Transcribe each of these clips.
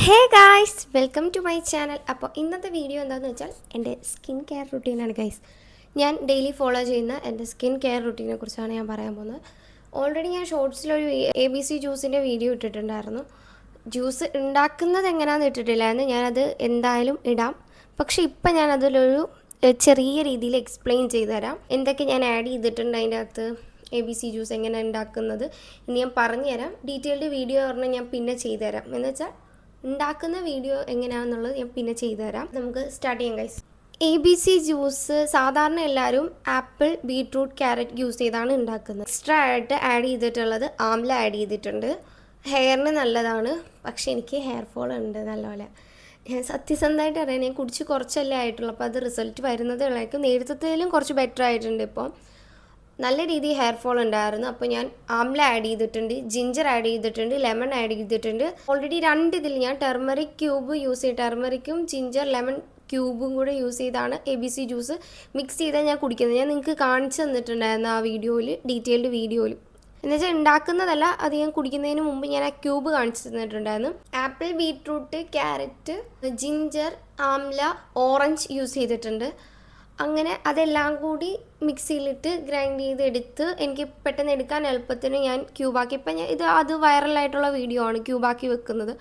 Hey guys, welcome to my channel. അപ്പോൾ ഇന്നത്തെ video എന്താണെന്ന് വെച്ചാൽ എൻ്റെ സ്കിൻ കെയർ റുട്ടീനാണ് ഗൈസ്. ഞാൻ ഡെയിലി ഫോളോ ചെയ്യുന്ന എൻ്റെ സ്കിൻ കെയർ റുട്ടീനെ കുറിച്ചാണ് ഞാൻ പറയാൻ പോകുന്നത്. ഓൾറെഡി ഞാൻ ഷോർട്സിലൊരു ABC ജ്യൂസിൻ്റെ വീഡിയോ ഇട്ടിട്ടുണ്ടായിരുന്നു. ജ്യൂസ് ഉണ്ടാക്കുന്നത് എങ്ങനെയാണെന്ന് ഇട്ടിട്ടില്ലായിരുന്നു, ഞാനത് എന്തായാലും ഇടാം. പക്ഷേ ഇപ്പം ഞാൻ അതിലൊരു ചെറിയ രീതിയിൽ എക്സ്പ്ലെയിൻ ചെയ്തു തരാം. എന്തൊക്കെ ഞാൻ ആഡ് ചെയ്തിട്ടുണ്ട് അതിൻ്റെ അകത്ത്, ABC ജ്യൂസ് എങ്ങനെ ഉണ്ടാക്കുന്നത് എന്ന് ഞാൻ പറഞ്ഞു തരാം. ഡീറ്റെയിൽഡ് വീഡിയോ പറഞ്ഞാൽ ഞാൻ പിന്നെ ചെയ്തു തരാം. എന്ന് വെച്ചാൽ ഉണ്ടാക്കുന്ന വീഡിയോ എങ്ങനെയാണെന്നുള്ളത് ഞാൻ പിന്നെ ചെയ്തു തരാം. നമുക്ക് സ്റ്റാർട്ട് ചെയ്യാം ഗൈസ്. ABC ജ്യൂസ് സാധാരണ എല്ലാവരും ആപ്പിൾ, ബീട്രൂട്ട്, ക്യാരറ്റ് യൂസ് ചെയ്താണ് ഉണ്ടാക്കുന്നത്. എക്സ്ട്രാ ആയിട്ട് ആഡ് ചെയ്തിട്ടുള്ളത് ആംല ആഡ് ചെയ്തിട്ടുണ്ട്. ഹെയറിന് നല്ലതാണ്, പക്ഷേ എനിക്ക് ഹെയർ ഫോൾ ഉണ്ട് നല്ലപോലെ. ഞാൻ സത്യസന്ധമായിട്ട് അറിയാം, ഞാൻ കുടിച്ച് കുറച്ചല്ലേ ആയിട്ടുള്ളൂ. അപ്പോൾ അത് റിസൾട്ട് വരുന്നതേ ഉള്ളായിരിക്കും. നേരത്തേലും കുറച്ച് ബെറ്റർ ആയിട്ടുണ്ട്. ഇപ്പോൾ നല്ല രീതിയിൽ ഹെയർ ഫോൾ ഉണ്ടായിരുന്നു. അപ്പോൾ ഞാൻ ആംല ആഡ് ചെയ്തിട്ടുണ്ട്, ജിഞ്ചർ ആഡ് ചെയ്തിട്ടുണ്ട്, ലെമൺ ആഡ് ചെയ്തിട്ടുണ്ട്. ഓൾറെഡി ഇതിൽ ഞാൻ ടെർമറിക് ക്യൂബ് യൂസ് ചെയ്ത്, ടെർമറിക്കും ജിഞ്ചർ ലെമൺ ക്യൂബും കൂടെ യൂസ് ചെയ്താണ് ABC ജ്യൂസ് മിക്സ് ചെയ്താൽ ഞാൻ കുടിക്കുന്നത്. ഞാൻ നിങ്ങൾക്ക് കാണിച്ചു തന്നിട്ടുണ്ടായിരുന്നു ആ വീഡിയോയിൽ, ഡീറ്റെയിൽഡ് വീഡിയോയിൽ. എന്നുവെച്ചാൽ ഉണ്ടാക്കുന്നതല്ല, അത് ഞാൻ കുടിക്കുന്നതിന് മുമ്പ് ഞാൻ ആ ക്യൂബ് കാണിച്ചു തന്നിട്ടുണ്ടായിരുന്നു. Apple, beetroot, carrot, ginger, amla, orange use ചെയ്തിട്ടുണ്ട്. അങ്ങനെ അതെല്ലാം കൂടി മിക്സിയിലിട്ട് ഗ്രൈൻഡ് ചെയ്തെടുത്ത് എനിക്ക് പെട്ടെന്ന് എടുക്കാൻ എളുപ്പത്തിന് ഞാൻ ക്യൂബാക്കി, ഇപ്പം ഞാൻ അത് വൈറലായിട്ടുള്ള വീഡിയോ ആണ് ക്യൂബാക്കി വെക്കുന്നത്.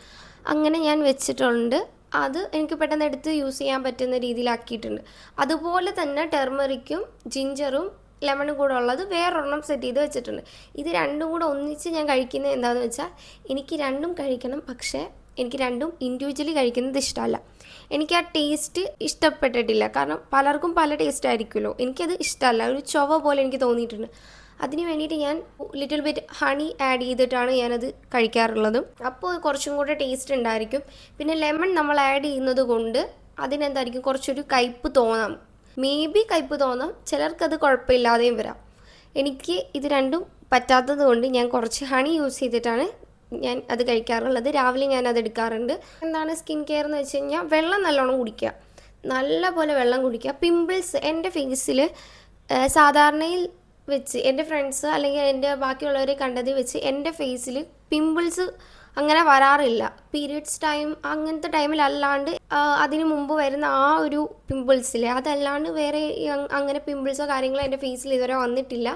അങ്ങനെ ഞാൻ വെച്ചിട്ടുണ്ട്. അത് എനിക്ക് പെട്ടെന്ന് എടുത്ത് യൂസ് ചെയ്യാൻ പറ്റുന്ന രീതിയിലാക്കിയിട്ടുണ്ട്. അതുപോലെ തന്നെ ടെർമറിക്കും ജിഞ്ചറും ലെമണും കൂടെ ഉള്ളത് വേറൊരെണ്ണം സെറ്റ് ചെയ്ത് വെച്ചിട്ടുണ്ട്. ഇത് രണ്ടും കൂടെ ഒന്നിച്ച് ഞാൻ കഴിക്കുന്നത് എന്താണെന്ന് വെച്ചാൽ, എനിക്ക് രണ്ടും കഴിക്കണം, പക്ഷേ എനിക്ക് രണ്ടും ഇൻഡിവിജ്വലി കഴിക്കുന്നത് ഇഷ്ടമല്ല. എനിക്ക് ആ ടേസ്റ്റ് ഇഷ്ടപ്പെട്ടിട്ടില്ല. കാരണം പലർക്കും പല ടേസ്റ്റ് ആയിരിക്കുമല്ലോ. എനിക്കത് ഇഷ്ടമല്ല, ഒരു ചൊവ പോലെ എനിക്ക് തോന്നിയിട്ടുണ്ട്. അതിന് വേണ്ടിയിട്ട് ഞാൻ ലിറ്റിൽ ബിറ്റ് ഹണി ആഡ് ചെയ്തിട്ടാണ് ഞാനത് കഴിക്കാറുള്ളത്. അപ്പോൾ കുറച്ചും കൂടെ ടേസ്റ്റ് ഉണ്ടായിരിക്കും. പിന്നെ ലെമൺ നമ്മൾ ആഡ് ചെയ്യുന്നത് കൊണ്ട് അതിനെന്തായിരിക്കും, കുറച്ചൊരു കയ്പ്പ് തോന്നാം. മേ ബി കയ്പ്പ് തോന്നാം, ചിലർക്കത് കുഴപ്പമില്ലാതെയും വരാം. എനിക്ക് ഇത് രണ്ടും പറ്റാത്തത് കൊണ്ട് ഞാൻ കുറച്ച് ഹണി യൂസ് ചെയ്തിട്ടാണ് ഞാൻ അത് കഴിക്കാറുള്ളത്. രാവിലെ ഞാൻ അത് എടുക്കാറുണ്ട്. എന്താണ് സ്കിൻ കെയർ എന്ന് വെച്ച് കഴിഞ്ഞാൽ, വെള്ളം നല്ലോണം കുടിക്കുക, നല്ല പോലെ വെള്ളം കുടിക്കുക. പിമ്പിൾസ് എൻ്റെ ഫേസിൽ സാധാരണയിൽ വെച്ച് എൻ്റെ ഫ്രണ്ട്സ് അല്ലെങ്കിൽ എൻ്റെ ബാക്കിയുള്ളവരെ കണ്ടതിൽ വെച്ച് എൻ്റെ ഫേസിൽ പിമ്പിൾസ് അങ്ങനെ വരാറില്ല. പീരിയഡ്സ് ടൈം അങ്ങനത്തെ ടൈമിലല്ലാണ്ട് അതിന് മുമ്പ് വരുന്ന ആ ഒരു പിമ്പിൾസിൽ, അതല്ലാണ്ട് വേറെ അങ്ങനെ പിമ്പിൾസോ കാര്യങ്ങളോ എൻ്റെ ഫേസിൽ ഇതുവരെ വന്നിട്ടില്ല.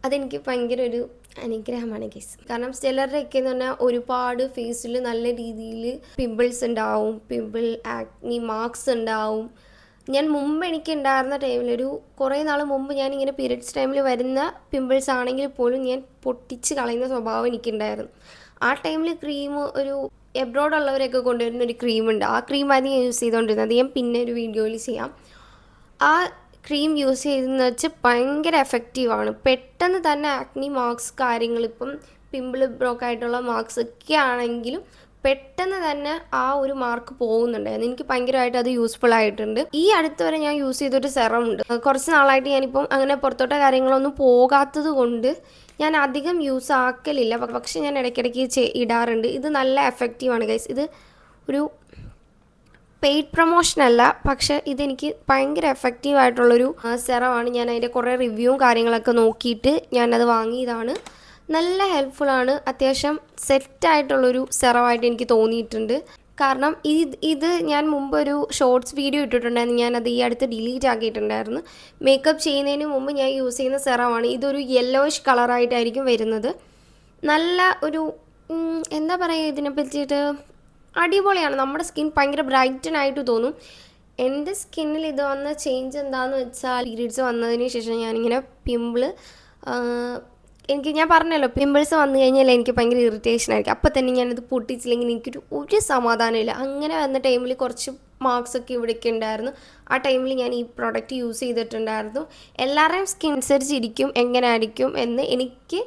അതെനിക്ക് ഭയങ്കര ഒരു അനുഗ്രഹമാണ് ഗൈസ്. കാരണം ചിലരുടെയൊക്കെ എന്ന് പറഞ്ഞാൽ ഒരുപാട് ഫേസിൽ നല്ല രീതിയിൽ പിമ്പിൾസ് ഉണ്ടാവും, പിമ്പിൾ ആക്നി മാർക്സ് ഉണ്ടാവും. ഞാൻ മുമ്പ് എനിക്ക് ഉണ്ടായിരുന്ന ടൈമിലൊരു കുറേ നാൾ മുമ്പ് ഞാനിങ്ങനെ പീരിയഡ്സ് ടൈമിൽ വരുന്ന പിമ്പിൾസ് ആണെങ്കിൽ പോലും ഞാൻ പൊട്ടിച്ച് കളയുന്ന സ്വഭാവം എനിക്കുണ്ടായിരുന്നു. ആ ടൈമിൽ ക്രീം, ഒരു എബ്രോഡ് ഉള്ളവരൊക്കെ കൊണ്ടുവരുന്ന ഒരു ക്രീമുണ്ട്, ആ ക്രീമായിരുന്നു ഞാൻ യൂസ് ചെയ്തുകൊണ്ടിരുന്നത്. ഞാൻ പിന്നെ ഒരു വീഡിയോയിൽ ചെയ്യാം. ആ ക്രീം യൂസ് ചെയ്തെന്ന് വെച്ച് ഭയങ്കര എഫക്റ്റീവാണ്. പെട്ടെന്ന് തന്നെ ആക്നി മാർക്സ് കാര്യങ്ങൾ, ഇപ്പം പിമ്പിൾ ബ്രോക്ക് ആയിട്ടുള്ള മാർക്സ് ഒക്കെ ആണെങ്കിലും പെട്ടെന്ന് തന്നെ ആ ഒരു മാർക്ക് പോകുന്നുണ്ടായിരുന്നു. എനിക്ക് ഭയങ്കരമായിട്ട് അത് യൂസ്ഫുൾ ആയിട്ടുണ്ട്. ഈ അടുത്ത് വരെ ഞാൻ യൂസ് ചെയ്തൊരു സെറം ഉണ്ട്. കുറച്ച് നാളായിട്ട് ഞാനിപ്പം അങ്ങനെ പുറത്തോട്ട കാര്യങ്ങളൊന്നും പോകാത്തത് കൊണ്ട് ഞാൻ അധികം യൂസ് ആക്കലില്ല. പക്ഷെ ഞാൻ ഇടയ്ക്കിടയ്ക്ക് ഇടാറുണ്ട്. ഇത് നല്ല എഫക്റ്റീവാണ് ഗൈസ്. ഇത് ഒരു പെയ്ഡ് പ്രൊമോഷൻ അല്ല, പക്ഷേ ഇതെനിക്ക് ഭയങ്കര എഫക്റ്റീവായിട്ടുള്ളൊരു സെറമാണ്. ഞാൻ അതിൻ്റെ കുറേ റിവ്യൂവും കാര്യങ്ങളൊക്കെ നോക്കിയിട്ട് ഞാനത് വാങ്ങിയതാണ്. നല്ല ഹെൽപ്ഫുള്ളാണ്. അത്യാവശ്യം സെറ്റായിട്ടുള്ളൊരു സെറമായിട്ട് എനിക്ക് തോന്നിയിട്ടുണ്ട്. കാരണം ഇത് ഞാൻ മുമ്പ് ഒരു ഷോർട്സ് വീഡിയോ ഇട്ടിട്ടുണ്ടായിരുന്നു, ഞാനത് ഈ അടുത്ത് ഡിലീറ്റ് ആക്കിയിട്ടുണ്ടായിരുന്നു. മേക്കപ്പ് ചെയ്യുന്നതിന് മുമ്പ് ഞാൻ യൂസ് ചെയ്യുന്ന സെറമാണ്. ഇതൊരു യെല്ലോയിഷ് കളറായിട്ടായിരിക്കും വരുന്നത്. നല്ല ഒരു എന്താ പറയുക, ഇതിനെ പറ്റിയിട്ട് അടിപൊളിയാണ്. നമ്മുടെ സ്കിൻ ഭയങ്കര ബ്രൈറ്റനായിട്ട് തോന്നും. എൻ്റെ സ്കിന്നിൽ ഇത് വന്ന ചേഞ്ച് എന്താണെന്ന് വെച്ചാൽ, പീരീഡ്സ് വന്നതിന് ശേഷം ഞാനിങ്ങനെ ഞാൻ പറഞ്ഞല്ലോ, പിമ്പിൾസ് വന്നു കഴിഞ്ഞാൽ എനിക്ക് ഭയങ്കര ഇറിറ്റേഷൻ ആയിരിക്കും. അപ്പം തന്നെ ഞാനത് പൊട്ടിച്ചില്ലെങ്കിൽ ഒരു സമാധാനമില്ല. അങ്ങനെ വന്ന ടൈമിൽ കുറച്ച് മാർക്സ് ഒക്കെ ഇവിടേക്ക് ഉണ്ടായിരുന്നു. ആ ടൈമിൽ ഞാൻ ഈ പ്രോഡക്റ്റ് യൂസ് ചെയ്തിട്ടുണ്ടായിരുന്നു. എല്ലാവരുടെയും സ്കിൻ അനുസരിച്ചിരിക്കും എങ്ങനെ ആയിരിക്കും എന്ന്. എനിക്ക്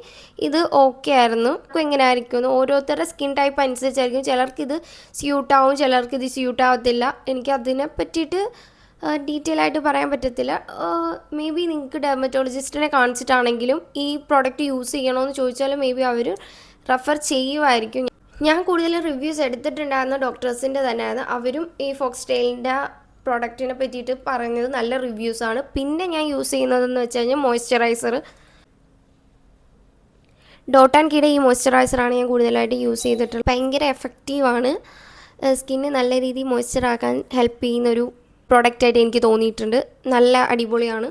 ഇത് ഓക്കെ ആയിരുന്നു. എങ്ങനെ ആയിരിക്കും എന്ന് ഓരോരുത്തരുടെ സ്കിൻ ടൈപ്പ് അനുസരിച്ചായിരിക്കും. ചിലർക്കിത് സ്യൂട്ടാവും, ചിലർക്കിത് സ്യൂട്ടാവത്തില്ല. എനിക്ക് അതിനെ പറ്റിയിട്ട് ഡീറ്റെയിൽ ആയിട്ട് പറയാൻ പറ്റത്തില്ല. മേ ബി നിങ്ങൾക്ക് ഡെർമറ്റോളജിസ്റ്റിനെ കാണിച്ചിട്ടാണെങ്കിലും ഈ പ്രോഡക്റ്റ് യൂസ് ചെയ്യണമെന്ന് ചോദിച്ചാലും മേ ബി അവർ റെഫർ ചെയ്യുമായിരിക്കും. ഞാൻ കൂടുതൽ റിവ്യൂസ് എടുത്തിട്ടുണ്ടായിരുന്ന ഡോക്ടേഴ്സിൻ്റെ തന്നെയായിരുന്നു. അവരും ഈ ഫോക്സ്ടെയിലിൻ്റെ പ്രോഡക്റ്റിനെ പറ്റിയിട്ട് പറയുന്നത് നല്ല റിവ്യൂസാണ്. പിന്നെ ഞാൻ യൂസ് ചെയ്യുന്നതെന്ന് വെച്ച് കഴിഞ്ഞാൽ മോയ്സ്ചറൈസർ, ഡോട്ട് ആൻഡ് കീയുടെ ഈ മോയ്സ്ചറൈസറാണ് ഞാൻ കൂടുതലായിട്ട് യൂസ് ചെയ്തിട്ടുള്ളത്. ഭയങ്കര എഫക്റ്റീവാണ്. സ്കിന്ന് നല്ല രീതിയിൽ മോയ്സ്ചർ ആക്കാൻ ഹെൽപ്പ് ചെയ്യുന്നൊരു പ്രോഡക്റ്റായിട്ട് എനിക്ക് തോന്നിയിട്ടുണ്ട്. നല്ല അടിപൊളിയാണ്.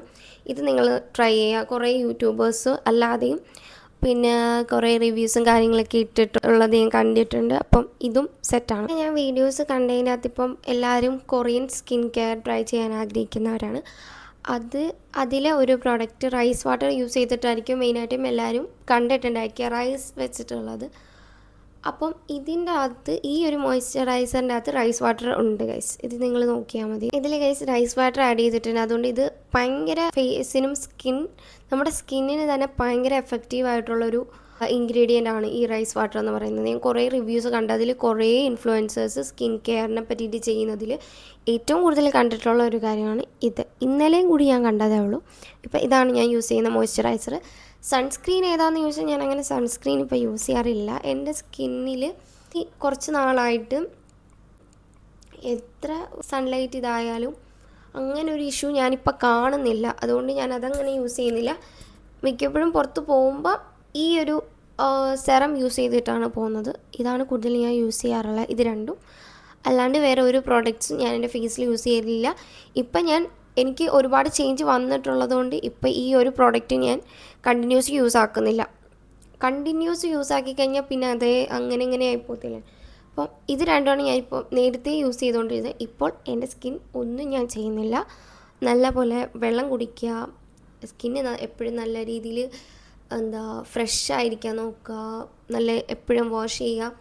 ഇത് നിങ്ങൾ ട്രൈ ചെയ്യുക. കുറേ യൂട്യൂബേഴ്സ് അല്ലാതെയും പിന്നെ കുറേ റിവ്യൂസും കാര്യങ്ങളൊക്കെ ഇട്ടിട്ടുള്ളത് ഞാൻ കണ്ടിട്ടുണ്ട്. അപ്പം ഇതും സെറ്റാണ്. ഞാൻ വീഡിയോസ് കണ്ടതിനകത്ത് ഇപ്പം എല്ലാവരും കൊറിയൻ സ്കിൻ കെയർ ട്രൈ ചെയ്യാൻ ആഗ്രഹിക്കുന്നവരാണ്. അതിലെ ഒരു പ്രോഡക്റ്റ് റൈസ് വാട്ടർ യൂസ് ചെയ്തിട്ടായിരിക്കും മെയിനായിട്ടും എല്ലാവരും കണ്ടിട്ടുണ്ടായിരിക്കുക, റൈസ് വെച്ചിട്ടുള്ളത്. അപ്പം ഇതിൻ്റെ അകത്ത് ഈ ഒരു മോയ്സ്ചറൈസറിൻ്റെ അകത്ത് റൈസ് വാട്ടർ ഉണ്ട് ഗൈസ്. ഇത് നിങ്ങൾ നോക്കിയാൽ മതി. ഇതിൽ ഗൈസ് റൈസ് വാട്ടർ ആഡ് ചെയ്തിട്ടുണ്ട്. അതുകൊണ്ട് ഇത് ഭയങ്കര ഫേസിനും നമ്മുടെ സ്കിന്നിന് തന്നെ ഭയങ്കര എഫക്റ്റീവായിട്ടുള്ളൊരു ഇൻഗ്രീഡിയൻ്റ് ആണ് ഈ റൈസ് വാട്ടർ എന്ന് പറയുന്നത്. ഞാൻ കുറേ റിവ്യൂസ് കണ്ടതിൽ കുറേ ഇൻഫ്ലുവൻസേഴ്സ് സ്കിൻ കെയറിനെ പറ്റിയിട്ട് ചെയ്യുന്നതിൽ ഏറ്റവും കൂടുതൽ കണ്ടിട്ടുള്ള ഒരു കാര്യമാണ് ഇത്. ഇന്നലെയും കൂടി ഞാൻ കണ്ടതേ ഉള്ളൂ. ഇപ്പം ഇതാണ് ഞാൻ യൂസ് ചെയ്യുന്ന മോയ്സ്ചറൈസർ. സൺസ്ക്രീൻ ഏതാണെന്ന് ചോദിച്ചാൽ ഞാൻ അങ്ങനെ സൺസ്ക്രീൻ ഇപ്പോൾ യൂസ് ചെയ്യാറില്ല. എൻ്റെ സ്കിന്നിൽ കുറച്ച് നാളായിട്ട് എത്ര സൺലൈറ്റ് ഇതായാലും അങ്ങനെ ഒരു ഇഷ്യൂ ഞാനിപ്പോൾ കാണുന്നില്ല. അതുകൊണ്ട് ഞാൻ അതങ്ങനെ യൂസ് ചെയ്യുന്നില്ല. മിക്കപ്പോഴും പുറത്ത് പോകുമ്പോൾ ഈ ഒരു സെറം യൂസ് ചെയ്തിട്ടാണ് പോകുന്നത്. ഇതാണ് കൂടുതൽ ഞാൻ യൂസ് ചെയ്യാറുള്ളത്, ഇത് രണ്ടും. അല്ലാണ്ട് വേറെ ഒരു പ്രോഡക്റ്റ്സും ഞാൻ എൻ്റെ ഫേസിൽ യൂസ് ചെയ്തില്ല. ഇപ്പം എനിക്ക് ഒരുപാട് ചേഞ്ച് വന്നിട്ടുള്ളതുകൊണ്ട് ഇപ്പോൾ ഈ ഒരു പ്രോഡക്റ്റ് ഞാൻ കണ്ടിന്യൂസ് യൂസ് ആക്കുന്നില്ല. കണ്ടിന്യൂസ് യൂസ് ആക്കി കഴിഞ്ഞാൽ പിന്നെ അതേ അങ്ങനെ ആയിപ്പോത്തില്ല. അപ്പം ഇത് രണ്ടുമാണ് ഞാനിപ്പോൾ നേരത്തെ യൂസ് ചെയ്തുകൊണ്ടിരുന്നത്. ഇപ്പോൾ എൻ്റെ സ്കിൻ ഒന്നും ഞാൻ ചെയ്യുന്നില്ല. നല്ല പോലെ വെള്ളം കുടിക്കുക, സ്കിന്ന് എപ്പോഴും നല്ല രീതിയിൽ ഫ്രഷ് ആയിരിക്കാൻ നോക്കുക, നല്ല എപ്പോഴും വാഷ് ചെയ്യുക.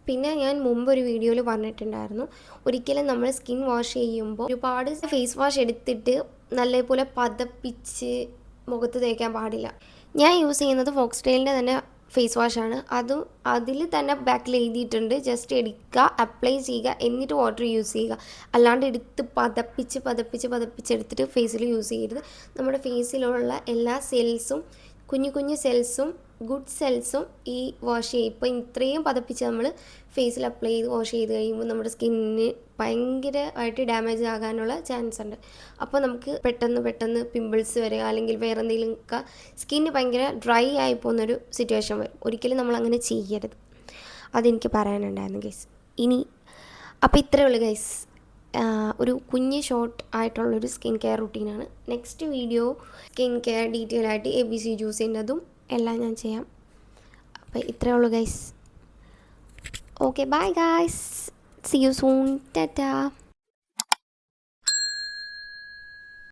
പിന്നെ ഞാൻ മുമ്പൊരു വീഡിയോയിൽ പറഞ്ഞിട്ടുണ്ടായിരുന്നു, ഒരിക്കലും നമ്മൾ സ്കിൻ വാഷ് ചെയ്യുമ്പോൾ ഒരുപാട് ഫേസ് വാഷ് എടുത്തിട്ട് നല്ലപോലെ പതപ്പിച്ച് മുഖത്ത് തേക്കാൻ പാടില്ല. ഞാൻ യൂസ് ചെയ്യുന്നത് ഫോക്സ്ടെയിലിൻ്റെ തന്നെ ഫേസ് വാഷാണ്. അതിൽ തന്നെ ബാക്കിൽ എഴുതിയിട്ടുണ്ട്, ജസ്റ്റ് എടുക്കുക, അപ്ലൈ ചെയ്യുക, എന്നിട്ട് വാട്ടർ യൂസ് ചെയ്യുക. അല്ലാണ്ട് എടുത്ത് പതപ്പിച്ചെടുത്തിട്ട് ഫേസിൽ യൂസ് ചെയ്യരുത്. നമ്മുടെ ഫേസിലുള്ള എല്ലാ സെൽസും, കുഞ്ഞു സെൽസും ഗുഡ് സെൽസും ഈ വാഷ് ചെയ്യും. ഇപ്പോൾ ഇത്രയും പതപ്പിച്ച് നമ്മൾ ഫേസിൽ അപ്ലൈ ചെയ്ത് വാഷ് ചെയ്ത് കഴിയുമ്പോൾ നമ്മുടെ സ്കിന്നിന് ഭയങ്കരമായിട്ട് ഡാമേജ് ആകാനുള്ള ചാൻസ് ഉണ്ട്. അപ്പോൾ നമുക്ക് പെട്ടെന്ന് പിമ്പിൾസ് വരിക, അല്ലെങ്കിൽ വേറെ എന്തെങ്കിലുമൊക്കെ സ്കിന്ന് ഭയങ്കര ഡ്രൈ ആയി പോകുന്നൊരു സിറ്റുവേഷൻ വരും. ഒരിക്കലും നമ്മളങ്ങനെ ചെയ്യരുത്. അതെനിക്ക് പറയാനുണ്ടായിരുന്നു ഗൈസ്. അപ്പോൾ ഇത്രയേ ഉള്ളൂ ഗൈസ്. ഒരു കുഞ്ഞ് ഷോർട്ട് ആയിട്ടുള്ളൊരു സ്കിൻ കെയർ റുട്ടീനാണ്. Next video skin care detail ആയിട്ട് ABC ജ്യൂസിൻ്റെതും എല്ലാം ഞാൻ ചെയ്യാം. അപ്പോൾ ഇത്രയേ ഉള്ളൂ guys. Okay, bye guys, see you soon, Tata.